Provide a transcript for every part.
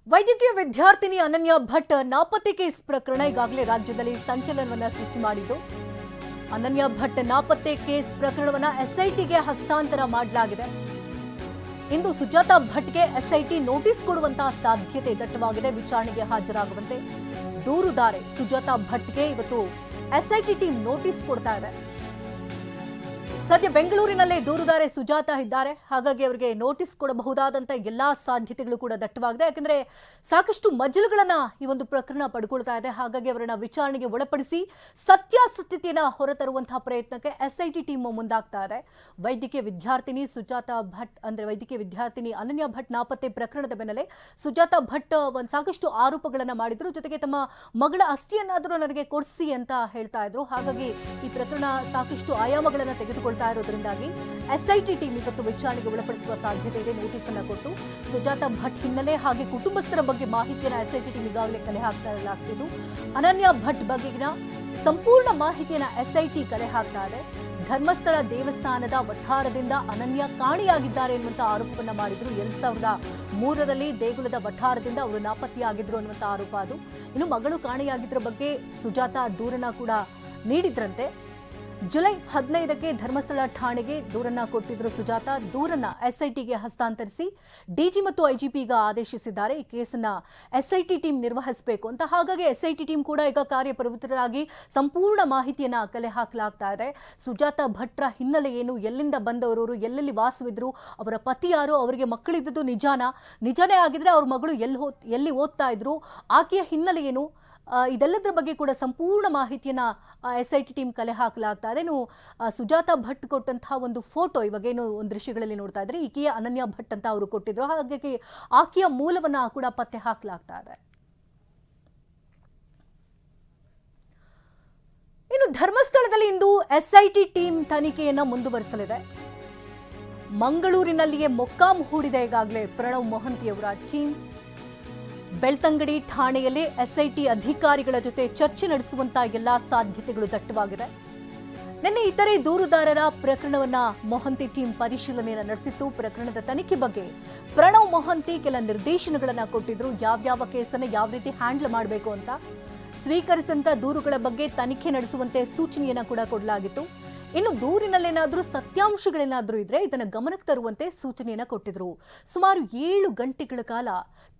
ವೈದ್ಯಕೀಯ ವಿದ್ಯಾರ್ಥಿನಿ ಅನನ್ಯ ಭಟ್ ನಾಪತ್ತೆ ಕೇಸ್ ಪ್ರಕರಣ ಈಗಾಗಲೇ ರಾಜ್ಯದಲ್ಲಿ ಸಂಚಲನವನ್ನ ಸೃಷ್ಟಿ ಮಾಡಿದ್ದು. ಅನನ್ಯ ಭಟ್ ನಾಪತ್ತೆ ಕೇಸ್ ಪ್ರಕರಣವನ್ನ ಎಸ್ಐಟಿಗೆ ಹಸ್ತಾಂತರ ಮಾಡಲಾಗಿದೆ. ಇಂದು ಸುಜಾತಾ ಭಟ್ಗೆ ಎಸ್ಐಟಿ ನೋಟಿಸ್ ಕೊಡುವಂತಹ ಸಾಧ್ಯತೆ ದಟ್ಟವಾಗಿದೆ. ವಿಚಾರಣೆಗೆ ಹಾಜರಾಗುವಂತೆ ದೂರುದಾರೆ ಸುಜಾತಾ ಭಟ್ಗೆ ಇವತ್ತು ಎಸ್ಐಟಿ ಟೀಮ್ ನೋಟಿಸ್ ಕೊಡ್ತಾ ಇದೆ. ಸದ್ಯ ಬೆಂಗಳೂರಿನಲ್ಲೇ ದೂರುದಾರೆ ಸುಜಾತಾ ಇದ್ದಾರೆ. ಹಾಗಾಗಿ ಅವರಿಗೆ ನೋಟಿಸ್ ಕೊಡಬಹುದಾದಂತ ಎಲ್ಲಾ ಸಾಧ್ಯತೆಗಳು ಕೂಡ ದಟ್ಟವಾಗಿದೆ. ಯಾಕಂದ್ರೆ ಸಾಕಷ್ಟು ಮಜಲುಗಳನ್ನ ಈ ಒಂದು ಪ್ರಕರಣ ಪಡ್ಕೊಳ್ತಾ ಇದೆ. ಹಾಗಾಗಿ ಅವರನ್ನ ವಿಚಾರಣೆಗೆ ಒಳಪಡಿಸಿ ಸತ್ಯಾಸತ್ಯತೆಯನ್ನ ಹೊರತರುವಂತಹ ಪ್ರಯತ್ನಕ್ಕೆ ಎಸ್ಐಟಿ ಟೀಮ್ ಮುಂದಾಗ್ತಾ ಇದೆ. ವೈದ್ಯಕೀಯ ವಿದ್ಯಾರ್ಥಿನಿ ಸುಜಾತಾ ಭಟ್ ಅಂದ್ರೆ ವೈದ್ಯಕೀಯ ವಿದ್ಯಾರ್ಥಿನಿ ಅನನ್ಯ ಭಟ್ ನಾಪತ್ತೆ ಪ್ರಕರಣದ ಬೆನ್ನಲ್ಲೇ ಸುಜಾತಾ ಭಟ್ ಒಂದು ಸಾಕಷ್ಟು ಆರೋಪಗಳನ್ನ ಮಾಡಿದ್ರು. ಜೊತೆಗೆ ತಮ್ಮ ಮಗಳ ಅಸ್ಥಿಯನ್ನಾದರೂ ನನಗೆ ಕೊಡಿಸಿ ಅಂತ ಹೇಳ್ತಾ ಇದ್ರು. ಹಾಗಾಗಿ ಈ ಪ್ರಕರಣ ಸಾಕಷ್ಟು ಆಯಾಮಗಳನ್ನ ತೆಗೆದುಕೊಳ್ತಾ ಇರೋದ್ರಿಂದಾಗಿ ಎಸ್ಐಟಿ ಟೀಮ್ ಇವತ್ತು ವಿಚಾರಣೆಗೆ ಒಳಪಡಿಸುವ ಸಾಧ್ಯತೆ ಇದೆ. ನೋಟಿಸ್ ಅನ್ನ ಕೊಟ್ಟು ಸುಜಾತಾ ಭಟ್ ಹಿನ್ನೆಲೆ ಹಾಗೆ ಕುಟುಂಬಸ್ಥರ ಬಗ್ಗೆ ಮಾಹಿತಿಯನ್ನು ಎಸ್ಐಟಿ ಟೀಮ್ ಈಗಾಗಲೇ ಕಲೆ ಹಾಕ್ತಾ ಇರಲಾಗ್ತಿದ್ದು. ಅನನ್ಯ ಭಟ್ ಬಗೆಗಿನ ಸಂಪೂರ್ಣ ಮಾಹಿತಿಯನ್ನ ಎಸ್ಐಟಿ ಕಲೆ ಹಾಕ್ತಾ ಇದೆ. ಧರ್ಮಸ್ಥಳ ದೇವಸ್ಥಾನದ ವಠಾರದಿಂದ ಅನನ್ಯ ಕಾಣೆಯಾಗಿದ್ದಾರೆ ಎನ್ನುವಂತ ಆರೋಪವನ್ನ ಮಾಡಿದ್ರು. 2003ರಲ್ಲಿ ದೇಗುಲದ ವಠಾರದಿಂದ ಅವರು ನಾಪತ್ತೆಯಾಗಿದ್ರು ಅನ್ನುವಂತ ಆರೋಪ ಅದು. ಇನ್ನು ಮಗಳು ಕಾಣೆಯಾಗಿದ್ರ ಬಗ್ಗೆ ಸುಜಾತಾ ದೂರನ್ನ ಕೂಡ ನೀಡಿದ್ರಂತೆ. ಜುಲೈ 15ಕ್ಕೆ ಧರ್ಮಸ್ಥಳ ಠಾಣೆಗೆ ದೂರನ್ನ ಕೊಟ್ಟಿದ್ರು ಸುಜಾತಾ. ದೂರನ್ನ ಎಸ್ಐಟಿಗೆ ಹಸ್ತಾಂತರಿಸಿ ಡಿಜಿ ಮತ್ತು ಐಜಿಪಿ ಈಗ ಆದೇಶಿಸಿದ್ದಾರೆ. ಈ ಕೇಸನ್ನ ಎಸ್ಐಟಿ ಟೀಮ್ ನಿರ್ವಹಿಸಬೇಕು ಅಂತ. ಹಾಗಾಗಿ ಎಸ್ಐಟಿ ಟೀಮ್ ಕೂಡ ಈಗ ಕಾರ್ಯಪ್ರವೃತ್ತರಾಗಿ ಸಂಪೂರ್ಣ ಮಾಹಿತಿಯನ್ನ ಕಲೆ ಹಾಕಲಾಗ್ತಾ ಇದೆ. ಸುಜಾತಾ ಭಟ್ರ ಹಿನ್ನೆಲೆ ಏನು, ಎಲ್ಲಿಂದ ಬಂದವರು, ಎಲ್ಲೆಲ್ಲಿ ವಾಸವಿದ್ರು, ಅವರ ಪತಿ ಯಾರು, ಅವರಿಗೆ ಮಕ್ಕಳಿದ್ದದ್ದು ನಿಜಾನೇ ಆಗಿದ್ರೆ ಅವ್ರ ಮಗಳು ಎಲ್ಲಿ ಓದ್ತಾ ಇದ್ರು, ಆಕೆಯ ಹಿನ್ನೆಲೆ ಏನು, ಇದೆಲ್ಲದರ ಬಗ್ಗೆ ಕೂಡ ಸಂಪೂರ್ಣ ಮಾಹಿತಿಯನ್ನ ಎಸ್ಐಟಿ ಟೀಮ್ ಕಲೆ ಹಾಕಲಾಗ್ತಾ ಇದೆ. ಇನ್ನು ಸುಜಾತಾ ಭಟ್ ಕೊಟ್ಟಂತಹ ಒಂದು ಫೋಟೋ ಇವಾಗೇನು ಒಂದು ದೃಶ್ಯಗಳಲ್ಲಿ ನೋಡ್ತಾ ಇದ್ರೆ ಈಕೆಯ ಅನನ್ಯ ಭಟ್ ಅಂತ ಅವರು ಕೊಟ್ಟಿದ್ರು. ಹಾಗಾಗಿ ಆಕೆಯ ಮೂಲವನ್ನ ಕೂಡ ಪತ್ತೆ ಹಾಕಲಾಗ್ತಾ ಇದೆ. ಇನ್ನು ಧರ್ಮಸ್ಥಳದಲ್ಲಿ ಇಂದು ಎಸ್ಐಟಿ ಟೀಮ್ ತನಿಖೆಯನ್ನ ಮುಂದುವರಿಸಲಿದೆ. ಮಂಗಳೂರಿನಲ್ಲಿಯೇ ಮೊಕ್ಕಾಂ ಹೂಡಿದೆ ಈಗಾಗಲೇ ಪ್ರಣವ್ ಮೊಹಂತಿಯವರ ಟೀಮ್. ಬೆಳ್ತಂಗಡಿ ಠಾಣೆಯಲ್ಲಿ ಎಸ್ಐಟಿ ಅಧಿಕಾರಿಗಳ ಜೊತೆ ಚರ್ಚೆ ನಡೆಸುವಂತಹ ಎಲ್ಲಾ ಸಾಧ್ಯತೆಗಳು ದಟ್ಟವಾಗಿದೆ. ನಿನ್ನೆ ಇತರೆ ದೂರುದಾರರ ಪ್ರಕರಣವನ್ನ ಮೊಹಂತಿ ಟೀಮ್ ಪರಿಶೀಲನೆಯನ್ನು ನಡೆಸಿತ್ತು. ಪ್ರಕರಣದ ತನಿಖೆ ಬಗ್ಗೆ ಪ್ರಣವ್ ಮೊಹಂತಿ ಕೆಲ ನಿರ್ದೇಶನಗಳನ್ನ ಕೊಟ್ಟಿದ್ರು. ಯಾವ್ಯಾವ ಕೇಸನ್ನ ಯಾವ ರೀತಿ ಹ್ಯಾಂಡಲ್ ಮಾಡಬೇಕು ಅಂತ ಸ್ವೀಕರಿಸಿದಂತ ದೂರುಗಳ ಬಗ್ಗೆ ತನಿಖೆ ನಡೆಸುವಂತೆ ಸೂಚನೆಯನ್ನ ಕೂಡ ಕೊಡಲಾಗಿತ್ತು. ಇನ್ನು ದೂರಿನಲ್ಲೇನಾದ್ರೂ ಸತ್ಯಾಂಶಗಳೇನಾದ್ರೂ ಇದ್ರೆ ಇದನ್ನ ಗಮನಕ್ಕೆ ತರುವಂತೆ ಸೂಚನೆಯನ್ನ ಕೊಟ್ಟಿದ್ರು. ಸುಮಾರು 7 ಗಂಟೆಗಳ ಕಾಲ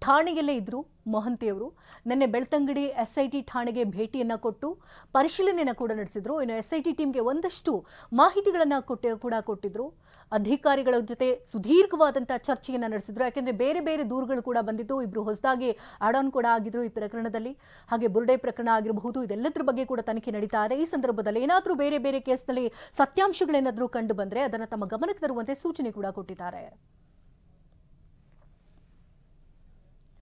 ಠಾಣೆಯಲ್ಲೇ ಇದ್ರು ಮೊಹಂತಿಯವರು. ನಿನ್ನೆ ಬೆಳ್ತಂಗಡಿ ಎಸ್ಐಟಿ ಠಾಣೆಗೆ ಭೇಟಿಯನ್ನ ಕೊಟ್ಟು ಪರಿಶೀಲನೆಯನ್ನ ಕೂಡ ನಡೆಸಿದ್ರು. ಇನ್ನು ಎಸ್ಐಟಿ ಟೀಮ್ಗೆ ಒಂದಷ್ಟು ಮಾಹಿತಿಗಳನ್ನ ಕೊಟ್ಟಿದ್ರು. ಅಧಿಕಾರಿಗಳ ಜೊತೆ ಸುದೀರ್ಘವಾದಂತಹ ಚರ್ಚೆಯನ್ನ ನಡೆಸಿದ್ರು. ಯಾಕೆಂದ್ರೆ ಬೇರೆ ಬೇರೆ ದೂರುಗಳು ಕೂಡ ಬಂದಿತ್ತು. ಇಬ್ರು ಹೊಸದಾಗಿ ಆಡ್ ಆನ್ ಕೂಡ ಆಗಿದ್ರು ಈ ಪ್ರಕರಣದಲ್ಲಿ. ಹಾಗೆ ಬುರ್ಡೆ ಪ್ರಕರಣ ಆಗಿರಬಹುದು, ಇದೆಲ್ಲದರ ಬಗ್ಗೆ ಕೂಡ ತನಿಖೆ ನಡೀತಾ ಇದೆ. ಈ ಸಂದರ್ಭದಲ್ಲಿ ಏನಾದ್ರೂ ಬೇರೆ ಬೇರೆ ಕೇಸ್ನಲ್ಲಿ ಸತ್ಯಾಂಶಗಳೇನಾದ್ರೂ ಕಂಡು ಬಂದ್ರೆ ಅದನ್ನ ತಮ್ಮ ಗಮನಕ್ಕೆ ತರುವಂತೆ ಸೂಚನೆ ಕೂಡ ಕೊಟ್ಟಿದ್ದಾರೆ.